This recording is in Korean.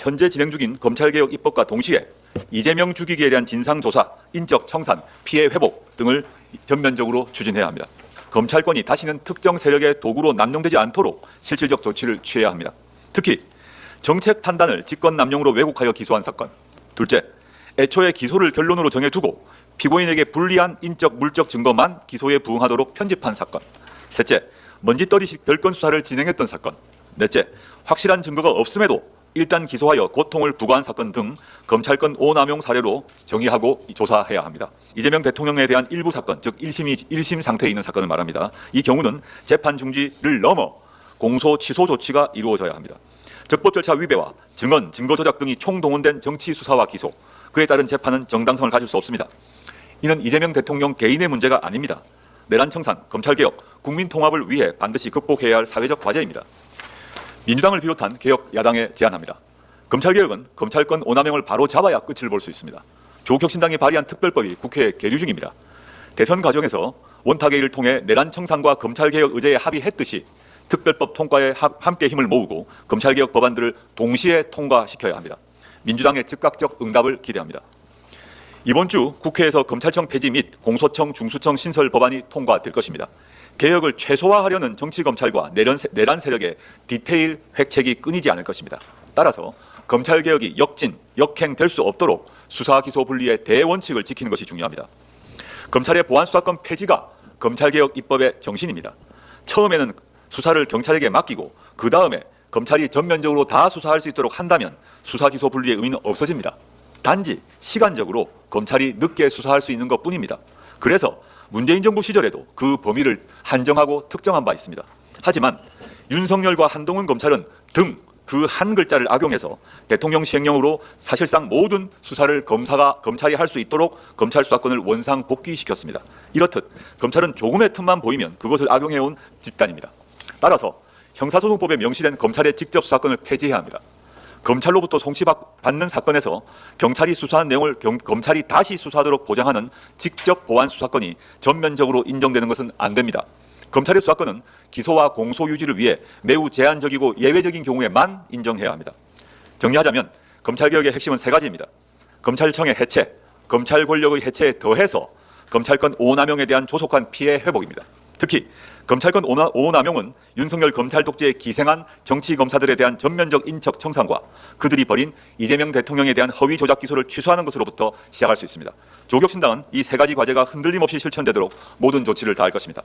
현재 진행 중인 검찰개혁 입법과 동시에 이재명 죽이기에 대한 진상조사, 인적 청산, 피해 회복 등을 전면적으로 추진해야 합니다. 검찰권이 다시는 특정 세력의 도구로 남용되지 않도록 실질적 조치를 취해야 합니다. 특히 정책 판단을 직권 남용으로 왜곡하여 기소한 사건. 둘째, 애초에 기소를 결론으로 정해두고 피고인에게 불리한 인적 물적 증거만 기소에 부응하도록 편집한 사건. 셋째, 먼지떨이식 별건 수사를 진행했던 사건. 넷째, 확실한 증거가 없음에도 일단 기소하여 고통을 부과한 사건 등 검찰권 오남용 사례로 정의하고 조사해야 합니다. 이재명 대통령에 대한 일부 사건, 즉 1심 상태에 있는 사건을 말합니다. 이 경우는 재판 중지를 넘어 공소 취소 조치가 이루어져야 합니다. 적법 절차 위배와 증언, 증거 조작 등이 총동원된 정치 수사와 기소, 그에 따른 재판은 정당성을 가질 수 없습니다. 이는 이재명 대통령 개인의 문제가 아닙니다. 내란 청산, 검찰개혁, 국민 통합을 위해 반드시 극복해야 할 사회적 과제입니다. 민주당을 비롯한 개혁 야당에 제안합니다. 검찰개혁은 검찰권 오남용을 바로 잡아야 끝을 볼 수 있습니다. 조국혁신당이 발의한 특별법이 국회에 계류 중입니다. 대선 과정에서 원탁회의를 통해 내란 청산과 검찰개혁 의제에 합의했듯이 특별법 통과에 함께 힘을 모으고 검찰개혁 법안들을 동시에 통과시켜야 합니다. 민주당의 즉각적 응답을 기대합니다. 이번 주 국회에서 검찰청 폐지 및 공소청 중수청 신설 법안이 통과될 것입니다. 개혁을 최소화하려는 정치검찰과 내란 세력의 디테일 획책이 끊이지 않을 것입니다. 따라서 검찰개혁이 역진, 역행될 수 없도록 수사, 기소 분리의 대원칙을 지키는 것이 중요합니다. 검찰의 보안수사권 폐지가 검찰개혁 입법의 정신입니다. 처음에는 수사를 경찰에게 맡기고 그 다음에 검찰이 전면적으로 다 수사할 수 있도록 한다면 수사, 기소 분리의 의미는 없어집니다. 단지 시간적으로 검찰이 늦게 수사할 수 있는 것뿐입니다. 그래서 문재인 정부 시절에도 그 범위를 한정하고 특정한 바 있습니다. 하지만 윤석열과 한동훈 검찰은 등 그 한 글자를 악용해서 대통령 시행령으로 사실상 모든 수사를 검찰이 할 수 있도록 검찰 수사권을 원상 복귀시켰습니다. 이렇듯 검찰은 조금의 틈만 보이면 그것을 악용해온 집단입니다. 따라서 형사소송법에 명시된 검찰의 직접 수사권을 폐지해야 합니다. 검찰로부터 송치받는 사건에서 경찰이 수사한 내용을 검찰이 다시 수사하도록 보장하는 직접 보완 수사권이 전면적으로 인정되는 것은 안 됩니다. 검찰의 수사권은 기소와 공소 유지를 위해 매우 제한적이고 예외적인 경우에만 인정해야 합니다. 정리하자면 검찰개혁의 핵심은 세 가지입니다. 검찰청의 해체, 검찰 권력의 해체에 더해서 검찰권 오남용에 대한 조속한 피해 회복입니다. 특히 검찰권 오남용은 윤석열 검찰 독재에 기생한 정치 검사들에 대한 전면적 인적 청산과 그들이 벌인 이재명 대통령에 대한 허위 조작 기소를 취소하는 것으로부터 시작할 수 있습니다. 조국혁신당은 이 세 가지 과제가 흔들림 없이 실천되도록 모든 조치를 다할 것입니다.